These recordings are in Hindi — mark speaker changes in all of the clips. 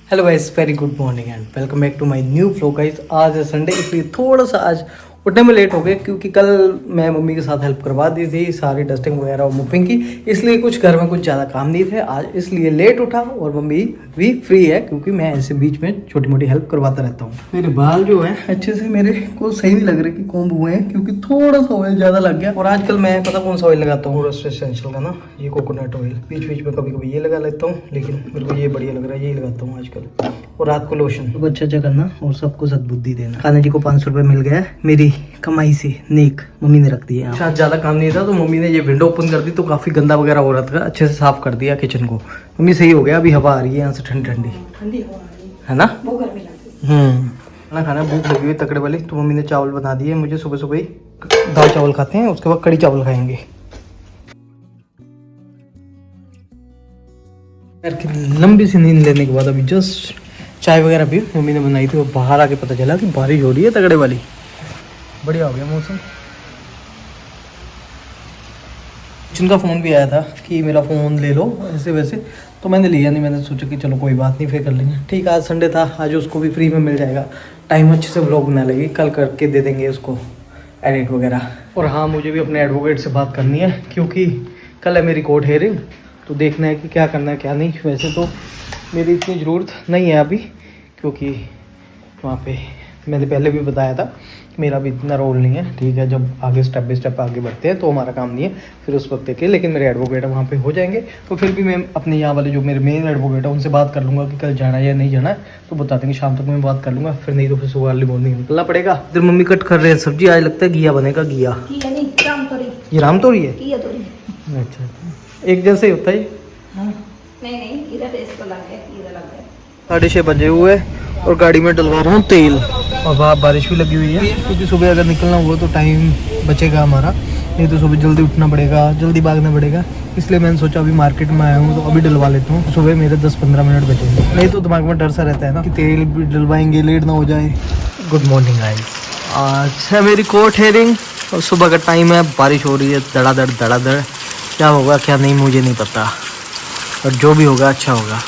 Speaker 1: Hello guys, very good morning and welcome back to my new vlog guys. आज है संडे, इसलिए थोड़ा सा आज उठने में लेट हो गया क्योंकि कल मैं मम्मी के साथ हेल्प करवा दी थी सारी डस्टिंग वगैरह और मूविंग की, इसलिए कुछ घर में कुछ ज़्यादा काम नहीं थे आज, इसलिए लेट उठा। और मम्मी भी फ्री है क्योंकि मैं ऐसे बीच में छोटी मोटी हेल्प करवाता रहता हूँ। मेरे बाल जो है अच्छे से मेरे को सही नहीं लग रहे कि कॉम्ब हुए हैं क्योंकि थोड़ा सा ऑयल ज़्यादा लग गया। और आजकल मैं पता कौन सा ऑयल लगाता हूँ, रस्ट एसेंशियल का ना, ये कोकोनट ऑयल। बीच बीच में कभी कभी ये लगा लेता हूँ, लेकिन मेरे को ये बढ़िया लग रहा है, यही लगाता हूँ आजकल। और रात को लोशन। तो अच्छा अच्छा करना और सबको सद्बुद्धि देना। खाना जी को 500 रुपये मिल गया है मेरी कमाई से, नेक मम्मी ने रख दिया। शायद ज़्यादा काम नहीं था तो मम्मी ने ये विंडो ओपन कर दी, तो काफ़ी गंदा वगैरह हो रहा था, अच्छे से साफ कर दिया किचन को। मम्मी सही हो गया, अभी हवा आ रही है यहाँ से ठंडी ठंडी,
Speaker 2: ठंडी हवा आ रही
Speaker 1: है ना।
Speaker 2: वो गर्मी लगती
Speaker 1: खाना खाना भूख लगी हुई तकड़े वाली, तो मम्मी ने चावल बना दिए मुझे। सुबह सुबह ही दाल चावल खाते हैं, उसके बाद कड़ी चावल खाएंगे। यार कि लंबी सी नींद लेने के बाद अभी जस्ट चाय वगैरह भी मम्मी ने बनाई थी और बाहर आके पता चला कि बारिश हो रही है तगड़े वाली। बढ़िया हो गया मौसम। जिनका फ़ोन भी आया था कि मेरा फ़ोन ले लो ऐसे वैसे, तो मैंने लिया नहीं। मैंने सोचा कि चलो कोई बात नहीं, फिर कर लेंगे। ठीक, आज संडे था, आज उसको भी फ्री में मिल जाएगा टाइम, अच्छे से व्लॉग बना लेगी, कल करके दे देंगे उसको एडिट वगैरह। और हाँ, मुझे भी अपने एडवोकेट से बात करनी है क्योंकि कल है मेरी कोर्ट हेयरिंग, तो देखना है कि क्या करना है क्या नहीं। वैसे तो मेरी इतनी ज़रूरत नहीं है अभी क्योंकि वहाँ पे मैंने पहले भी बताया था मेरा भी इतना रोल नहीं है। ठीक है, जब आगे स्टेप बाई स्टेप आगे बढ़ते हैं तो हमारा काम नहीं है, फिर उस वक्त देखे। लेकिन मेरे एडवोकेट है वहाँ पे हो जाएंगे, तो फिर भी मैं अपने यहाँ वाले जो मेरे मेन एडवोकेट है उनसे बात कर लूँगा कि कल जाना है या नहीं जाना है, तो बता देंगे। शाम तक मैं बात कर लूँगा, फिर नहीं तो फिर सुबह अर्ली मॉर्निंग निकलना पड़ेगा। इधर मम्मी कट कर रहे हैं सब्जी, आज लगता है घिया बनेगा। घिया
Speaker 2: नहीं, राम तोरी।
Speaker 1: ये राम तोरी है।
Speaker 2: घिया तोरी।
Speaker 1: अच्छा, एक जैसे ही होता है।
Speaker 2: हाँ। नहीं, इधर टेस्ट तो लग गया, इधर लग गया।
Speaker 1: 6:30 बजे हुए और गाड़ी में डलवा रहा हूँ तेल। और वहाँ बारिश भी लगी हुई है क्योंकि सुबह अगर निकलना हुआ तो टाइम बचेगा हमारा, नहीं तो सुबह जल्दी उठना पड़ेगा, जल्दी भागना पड़ेगा। इसलिए मैंने सोचा अभी मार्केट में आया हूँ तो अभी डलवा लेता हूँ, सुबह मेरे 10-15 मिनट बचेंगे। नहीं तो दिमाग में डर सा रहता है ना कि तेल भी डलवाएंगे लेट ना हो जाए। गुड मॉर्निंग गाइस, आज है मेरी कोर्ट हेयरिंग और सुबह का टाइम है, बारिश हो रही है धड़ाधड़ धड़ाधड़। क्या होगा क्या नहीं मुझे नहीं पता, और जो भी होगा अच्छा होगा।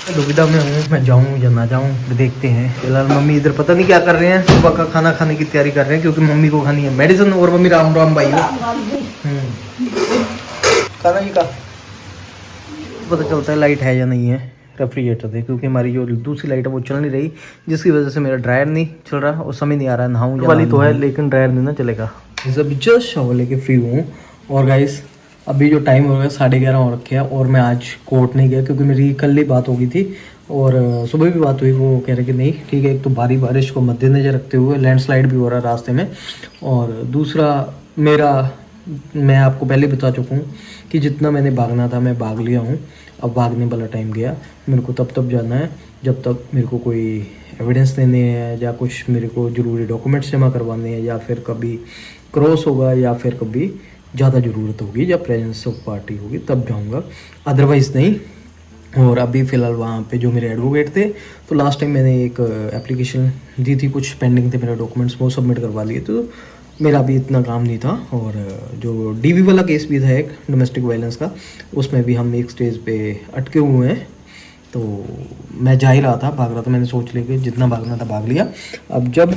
Speaker 1: दुविधा में हूँ, मैं जाऊँ या ना जाऊँ, देखते हैं। फिलहाल मम्मी इधर पता नहीं क्या कर रहे हैं, सुबह का खाना खाने की तैयारी कर रहे हैं क्योंकि मम्मी को खानी है मेडिसिन। और मम्मी राम राम भाई हो। खाना जी का पता चलता है लाइट है या नहीं है रेफ्रिजरेटर से, क्योंकि हमारी जो दूसरी लाइट है वो चल नहीं रही, जिसकी वजह से मेरा ड्रायर नहीं चल रहा और समझ नहीं आ रहा है नहाऊँ वाली तो है लेकिन ड्रायर नहीं ना चलेगा। अभी जस्ट शावर लेके फ्री हूँ। और गाइस अभी जो टाइम हो गया 11:30 हो रखे हैं और मैं आज कोर्ट नहीं गया क्योंकि मेरी कल ही बात हो गई थी और सुबह भी बात हुई। वो कह रहे कि नहीं ठीक है, एक तो भारी बारिश को मद्देनजर रखते हुए लैंडस्लाइड भी हो रहा है रास्ते में, और दूसरा मैं आपको पहले बता चुका हूँ कि जितना मैंने भागना था मैं भाग लिया हूँ। अब भागने वाला टाइम गया, मेरे को तब जाना है जब तक मेरे को कोई एविडेंस देने हैं या कुछ मेरे को ज़रूरी डॉक्यूमेंट्स जमा करवाने हैं, या फिर कभी क्रॉस होगा, या फिर कभी ज़्यादा ज़रूरत होगी या प्रेजेंस ऑफ पार्टी होगी तब जाऊँगा, अदरवाइज़ नहीं। और अभी फ़िलहाल वहाँ पे जो मेरे एडवोकेट थे, तो लास्ट टाइम मैंने एक एप्लीकेशन दी थी, कुछ पेंडिंग थे मेरे डॉक्यूमेंट्स, वो सबमिट करवा लिए, तो मेरा अभी इतना काम नहीं था। और जो डीवी वाला केस भी था एक डोमेस्टिक वायलेंस का, उसमें भी हम एक स्टेज पे अटके हुए हैं। तो मैं जा ही रहा था, भाग रहा था, मैंने सोच लिया कि जितना भागना था भाग लिया। अब जब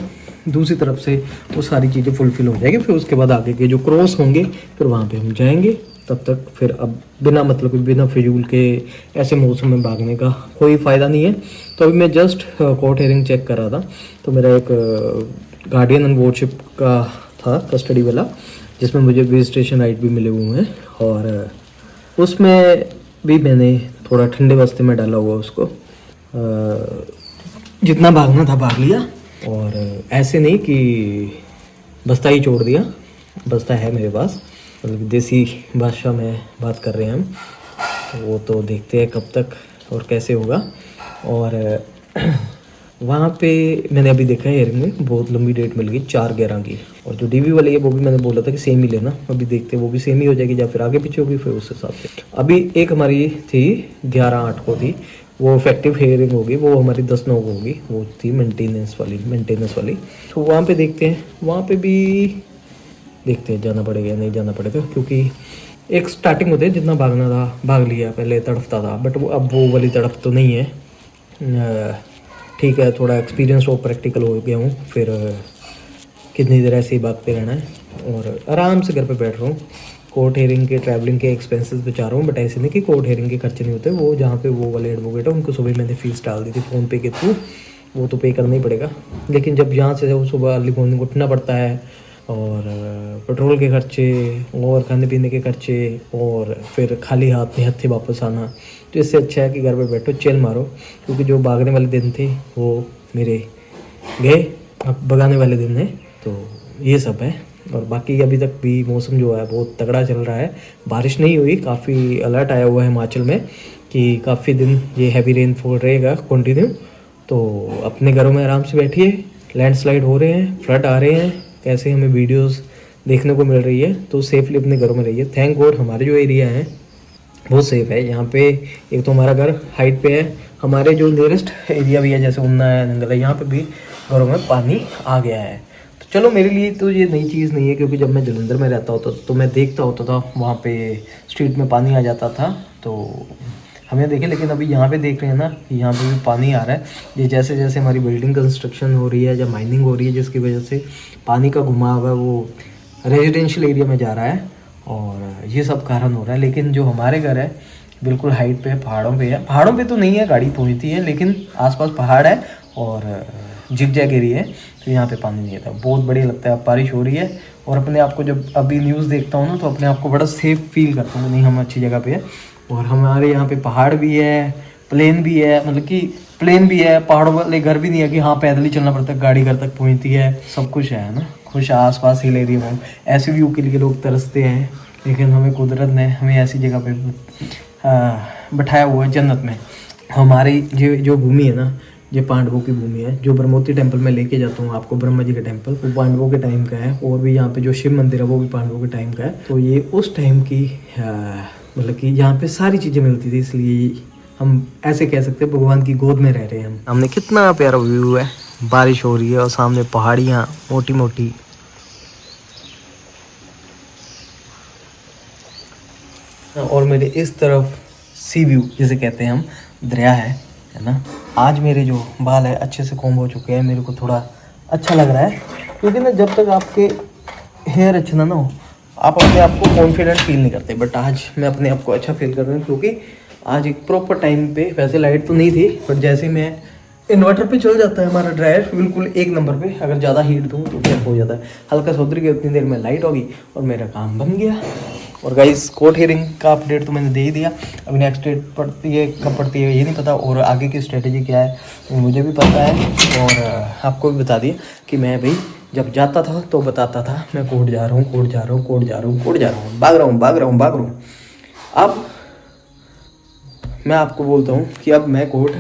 Speaker 1: दूसरी तरफ से वो सारी चीज़ें फुलफ़िल हो जाएगी, फिर उसके बाद आगे के जो क्रॉस होंगे फिर वहाँ पे हम जाएंगे। तब तक फिर अब बिना मतलब बिना फिजूल के ऐसे मौसम में भागने का कोई फ़ायदा नहीं है। तो अभी मैं जस्ट कोर्ट हेयरिंग चेक कर रहा था, तो मेरा एक गार्डियन एंड वार्डशिप का था कस्टडी वाला, जिसमें मुझे विजिटेशन राइट भी मिले हुए हैं, और उसमें भी मैंने थोड़ा ठंडे बस्ते में डाला हुआ उसको। जितना भागना था भाग लिया, और ऐसे नहीं कि बस्ता ही छोड़ दिया, बस्ता है मेरे पास, मतलब देसी भाषा में बात कर रहे हैं हम, तो वो तो देखते हैं कब तक और कैसे होगा। और वहाँ पे मैंने अभी देखा है हेयरिंग में बहुत लंबी डेट मिल गई 4/11 की, और जो डीवी वाली है वो भी मैंने बोला था कि सेम ही लेना, अभी देखते हैं वो भी सेम ही हो जाएगी या फिर आगे पीछे होगी, फिर उस हिसाब से। अभी एक हमारी थी 11/8 को थी, वो इफेक्टिव हेयरिंग होगी, वो हमारी 10/9 को होगी, वो थी मेंटेनेंस वाली। तो वहाँ पे देखते हैं, वहाँ पे भी देखते हैं जाना पड़ेगा या नहीं जाना पड़ेगा, क्योंकि एक स्टार्टिंग होती है, जितना भागना था भाग लिया, पहले तड़फता था, बट वो अब वो वाली तड़फ तो नहीं है ठीक है, थोड़ा एक्सपीरियंस और प्रैक्टिकल हो गया हूँ, फिर कितनी देर ऐसे ही भागते रहना है और आराम से घर पे बैठ रहा हूँ। कोर्ट हेयरिंग के ट्रैवलिंग के एक्सपेंसेस बचा रहा हूँ, बट ऐसे नहीं कि कोर्ट हेयरिंग के खर्चे नहीं होते। वो जहाँ पे वो वाले एडवोकेट है उनको सुबह मैंने फीस डाल दी थी फ़ोनपे के थ्रू, वो तो पे करना ही पड़ेगा। लेकिन जब यहाँ से जब सुबह अर्ली मॉर्निंग उठना पड़ता है और पेट्रोल के खर्चे और खाने पीने के खर्चे और फिर खाली हाथ में हत्थे वापस आना, तो इससे अच्छा है कि घर पे बैठो, चिल मारो। क्योंकि जो भागने वाले दिन थे वो मेरे गए, अब भगाने वाले दिन हैं, तो ये सब है। और बाकी अभी तक भी मौसम जो है बहुत तगड़ा चल रहा है, बारिश नहीं हुई, काफ़ी अलर्ट आया हुआ है हिमाचल में कि काफ़ी दिन ये हैवी रेनफॉल रहेगा कंटिन्यू। तो अपने घरों में आराम से बैठिए, लैंडस्लाइड हो रहे हैं, फ्लड आ रहे हैं, कैसे हमें वीडियोस देखने को मिल रही है, तो सेफली अपने घरों में रहिए। थैंक गॉड हमारे जो एरिया है बहुत सेफ है। यहाँ पे एक तो हमारा घर हाइट पे है, हमारे जो नियरेस्ट एरिया भी है जैसे उन्ना है, नंगल है, यहाँ पे भी घरों में पानी आ गया है। तो चलो मेरे लिए तो ये नई चीज़ नहीं है, क्योंकि जब मैं जलंधर में रहता होता तो मैं देखता होता था वहाँ पे स्ट्रीट में पानी आ जाता था, तो हमने देखे। लेकिन अभी यहाँ पे देख रहे हैं ना कि यहाँ पे भी पानी आ रहा है। ये जैसे जैसे हमारी बिल्डिंग कंस्ट्रक्शन हो रही है या माइनिंग हो रही है, जिसकी वजह से पानी का घुमाव है वो रेजिडेंशियल एरिया में जा रहा है, और ये सब कारण हो रहा है। लेकिन जो हमारे घर है बिल्कुल हाइट पे है, पहाड़ों पे है। पहाड़ों पे तो नहीं है, गाड़ी पहुँचती है, लेकिन आसपास पहाड़ है और जिग-जैग एरिया है, तो यहाँ पे पानी नहीं आता। बहुत बढ़िया लगता है, अब बारिश हो रही है और अपने आप को जब अभी न्यूज़ देखता हूँ ना तो अपने आप को बड़ा सेफ फील करता हूँ, नहीं हम अच्छी जगह पे है। और हमारे यहाँ पे पहाड़ भी है, प्लेन भी है, मतलब कि प्लेन भी है, पहाड़ों वाले घर भी नहीं है कि हाँ पैदल ही चलना पड़ता है, गाड़ी घर तक पहुँचती है, सब कुछ है ना। खुश आस-पास हिल एरिया में ऐसे व्यू के लिए लोग तरसते हैं, लेकिन हमें कुदरत ने हमें ऐसी जगह पे बैठाया हुआ है जन्नत में। हमारी जो भूमि है ना, ये पांडवों की भूमि है। जो ब्रह्मोत्री टेम्पल में लेके जाता हूँ आपको, ब्रह्मा जी का टेम्पल, वो पांडवों के टाइम का है। और भी यहाँ पे जो शिव मंदिर है वो भी पांडवों के टाइम का है। तो ये उस टाइम की मतलब कि यहाँ पे सारी चीज़ें मिलती थी, इसलिए हम ऐसे कह सकते हैं भगवान की गोद में रह रहे हैं हम। हमने कितना प्यारा व्यू है, बारिश हो रही है और सामने पहाड़ियाँ मोटी मोटी। और मेरे इस तरफ सी व्यू जिसे कहते हैं हम, दरिया है ना। आज मेरे जो बाल है अच्छे से कॉम्ब हो चुके हैं, मेरे को थोड़ा अच्छा लग रहा है, क्योंकि ना जब तक आपके हेयर अच्छे ना हो आप अपने आप को कॉन्फिडेंट फील नहीं करते। बट आज मैं अपने आप को अच्छा फील कर रहा हूँ, क्योंकि आज एक प्रॉपर टाइम पे, वैसे लाइट तो नहीं थी, बट जैसे मैं इन्वर्टर पे चल जाता है हमारा ड्रायर बिल्कुल एक नंबर पे, अगर ज़्यादा हीट दूँ तो फिर हो जाता है। हल्का सा उतर गया, उतनी देर में लाइट होगी और मेरा काम बन गया। और गाइस कोर्ट हियरिंग का अपडेट तो मैंने दे ही दिया, अभी नेक्स्ट डेट पड़ती है, कब पड़ती है ये नहीं पता, और आगे की स्ट्रेटेजी क्या है मुझे भी पता है, और आपको भी बता दिया कि मैं भाई जब जाता था तो बताता था मैं कोर्ट जा रहा हूँ, कोर्ट जा रहा हूँ, कोर्ट जा रहा हूँ, कोर्ट जा रहा हूँ, भाग रहा हूँ, भाग रहा हूँ, भाग रहा हूँ। अब मैं आपको बोलता हूँ कि अब मैं कोर्ट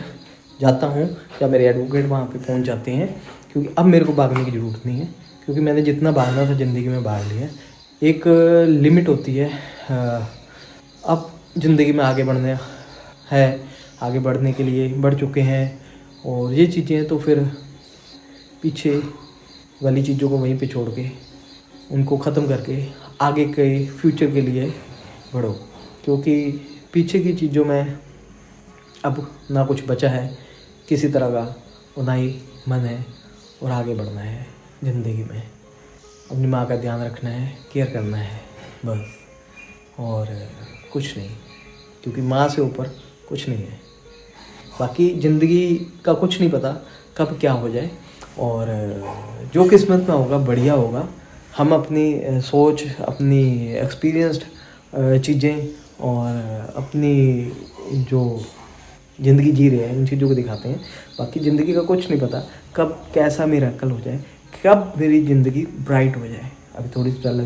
Speaker 1: जाता हूँ या मेरे एडवोकेट वहाँ पे पहुँच जाते हैं, क्योंकि अब मेरे को भागने की ज़रूरत नहीं है, क्योंकि मैंने जितना भागना था ज़िंदगी में भाग लिया। एक लिमिट होती है, अब ज़िंदगी में आगे बढ़ना है, आगे बढ़ने के लिए बढ़ चुके हैं, और ये चीज़ें तो फिर पीछे वाली चीज़ों को वहीं पे छोड़ के उनको ख़त्म करके आगे के फ्यूचर के लिए बढ़ो, क्योंकि पीछे की चीज़ों में अब ना कुछ बचा है किसी तरह का, और ना ही मन है, और आगे बढ़ना है ज़िंदगी में। अपनी माँ का ध्यान रखना है, केयर करना है बस, और कुछ नहीं, क्योंकि माँ से ऊपर कुछ नहीं है। बाकी ज़िंदगी का कुछ नहीं पता कब क्या हो जाए, और जो किस्मत में होगा बढ़िया होगा। हम अपनी सोच, अपनी एक्सपीरियंस्ड चीज़ें और अपनी जो ज़िंदगी जी रहे हैं उन चीज़ों को दिखाते हैं। बाकी ज़िंदगी का कुछ नहीं पता कब कैसा मिरेकल हो जाए, कब मेरी ज़िंदगी ब्राइट हो जाए। अभी थोड़ी सी चल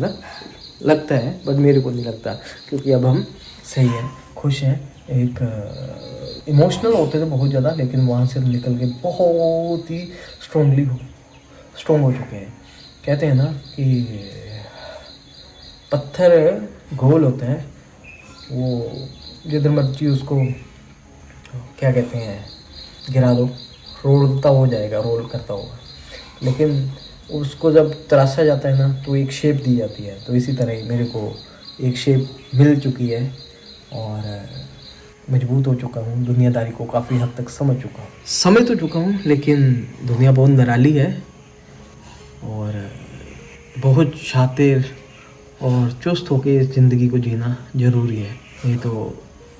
Speaker 1: लगता है, बट मेरे को नहीं लगता, क्योंकि अब हम सही हैं, खुश हैं। एक इमोशनल होते थे बहुत ज़्यादा, लेकिन वहाँ से निकल के बहुत ही स्ट्रॉन्ग हो चुके हैं। कहते हैं ना कि पत्थर घोल होते हैं, वो जिधर मर्जी उसको क्या कहते हैं गिरा दो, रोलता हो जाएगा, रोल करता होगा, लेकिन उसको जब तराशा जाता है ना तो एक शेप दी जाती है। तो इसी तरह ही मेरे को एक शेप मिल चुकी है, और मजबूत हो चुका हूँ, दुनियादारी को काफ़ी हद तक समझ चुका हूँ। समझ तो चुका हूँ, लेकिन दुनिया बहुत निराली है और बहुत शातिर और चुस्त होकर इस ज़िंदगी को जीना ज़रूरी है। ये तो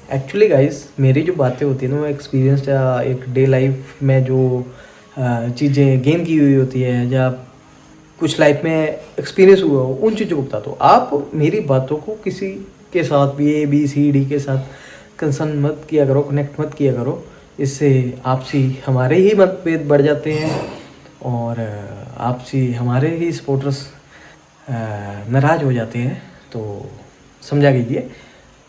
Speaker 1: एक्चुअली गाइस, मेरी जो बातें होती हैं ना, वो एक्सपीरियंस या एक डे लाइफ में जो चीज़ें गेन की हुई होती है या कुछ लाइफ में एक्सपीरियंस हुआ हो, उन चीज़ों को बताता हूँ। आप मेरी बातों को किसी के साथ भी ABCD के साथ कंसर्न मत किया करो, कनेक्ट मत किया करो। इससे आपसी हमारे ही मतभेद बढ़ जाते हैं और आपसी हमारे ही सपोर्टर्स नाराज़ हो जाते हैं। तो समझा कीजिए,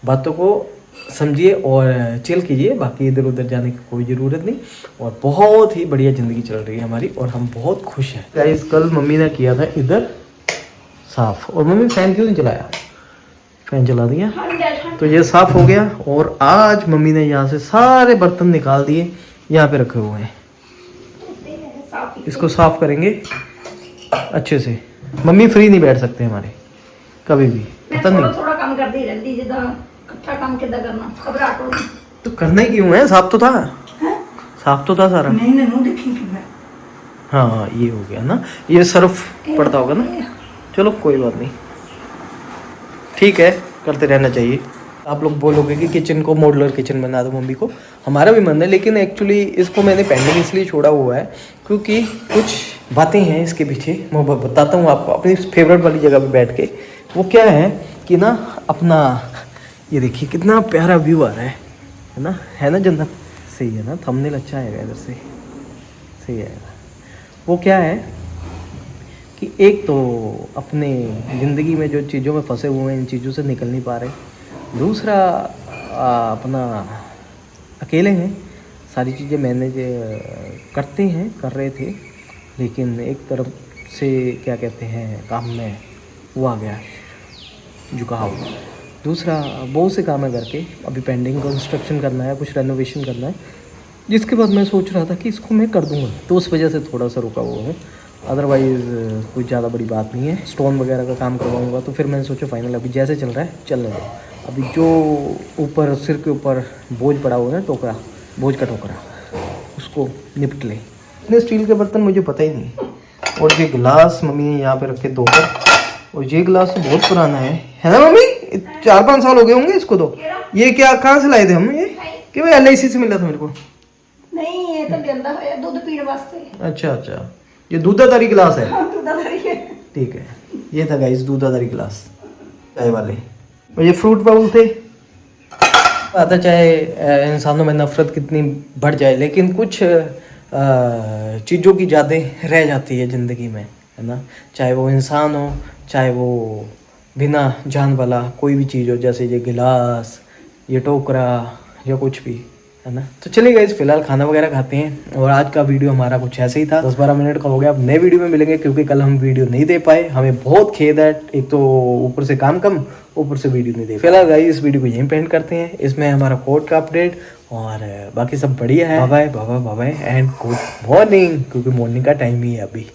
Speaker 1: बातों को समझिए और चिल कीजिए। बाकी इधर उधर जाने की कोई ज़रूरत नहीं और बहुत ही बढ़िया ज़िंदगी चल रही है हमारी और हम बहुत खुश हैं। गाइस, कल मम्मी ने किया था इधर साफ़ और मम्मी फैन क्यों नहीं चलाया? फैन चला दिया तो ये साफ़ हो गया। और आज मम्मी ने यहाँ से सारे बर्तन निकाल दिए, यहाँ पे रखे हुए हैं। इसको साफ़ करेंगे अच्छे से। मम्मी फ्री नहीं बैठ सकते हमारे कभी भी, पता नहीं।
Speaker 2: थोड़ा काम कर दी रहती जिदा इकट्ठा काम किदा करना, घबराहट हो।
Speaker 1: तो करना ही क्यों है? साफ तो था, साफ तो था सारा।
Speaker 2: नहीं नहीं देखेंगे मैं।
Speaker 1: हाँ, ये हो गया ना, ये सर्फ पड़ता होगा ना। चलो कोई बात नहीं, ठीक है, करते रहना चाहिए। आप लोग बोलोगे कि किचन को मॉड्यूलर किचन बना दो मम्मी को, हमारा भी मन है, लेकिन एक्चुअली इसको मैंने पेंडिंग इसलिए छोड़ा हुआ है क्योंकि कुछ बातें हैं इसके पीछे। मैं बताता हूँ आपको अपनी फेवरेट वाली जगह पे बैठ के। वो क्या है कि ना, अपना ये देखिए कितना प्यारा व्यू आ रहा है ना जन्नत। सही है ना, थंबनेल अच्छा आएगा इधर से, सही आएगा। वो क्या है कि एक तो अपने ज़िंदगी में जो चीज़ों में फंसे हुए हैं, इन चीज़ों से निकल नहीं पा रहे। दूसरा अपना अकेले हैं, सारी चीज़ें मैनेज कर रहे थे, लेकिन एक तरफ से क्या कहते हैं, काम में वो आ गया झुकाव। दूसरा बहुत से काम है करके, अभी पेंडिंग कंस्ट्रक्शन करना है, कुछ रेनोवेशन करना है, जिसके बाद मैं सोच रहा था कि इसको मैं कर दूंगा, तो उस वजह से थोड़ा सा रुका हुआ हूँ। अदरवाइज़ कुछ ज़्यादा बड़ी बात नहीं है। स्टोन वगैरह का काम करवाऊँगा तो फिर मैंने सोचा फाइनल अभी जैसे चल रहा है चलने दो। अभी जो ऊपर सिर के ऊपर बोझ पड़ा हुआ है, टोकरा, बोझ का टोकरा, उसको निपट ले। इतने स्टील के बर्तन मुझे पता ही नहीं। और ये गिलास मम्मी ने यहाँ पे रखे धोकर, और ये गिलास तो बहुत पुराना है ना मम्मी? 4-5 साल हो गए होंगे इसको तो। ये क्या, कहाँ से लाए थे हम? ये कि भाई LIC से मिला था मेरे को?
Speaker 2: नहीं, ये तो गंदा है, दूध पीने वास्ते।
Speaker 1: अच्छा, ये दूधाधारी गिलास है।
Speaker 2: हाँ, दूधाधारी है।
Speaker 1: ठीक है, ये था गाइस दूधाधारी गिलास चाय वाले। और ये फ्रूट बाउल थे। आता चाहे इंसानों में नफरत कितनी बढ़ जाए, लेकिन कुछ चीज़ों की यादें रह जाती है ज़िंदगी में, है ना। चाहे वो इंसान हो, चाहे वो बिना जान वाला कोई भी चीज़ हो, जैसे ये गिलास, ये टोकरा या कुछ भी, है ना। तो चलिए गाइस, फिलहाल खाना वगैरह खाते हैं। और आज का वीडियो हमारा कुछ ऐसे ही था, 10-12 मिनट का हो गया। अब नए वीडियो में मिलेंगे, क्योंकि कल हम वीडियो नहीं दे पाए, हमें बहुत खेद है। एक तो ऊपर से काम कम, ऊपर से वीडियो नहीं दे। फिलहाल गाइस, इस वीडियो को यहीं पेंड करते हैं। इसमें हमारा कोर्ट का अपडेट और बाकी सब बढ़िया है। Bye bye and good morning, क्योंकि मॉर्निंग का टाइम ही है अभी।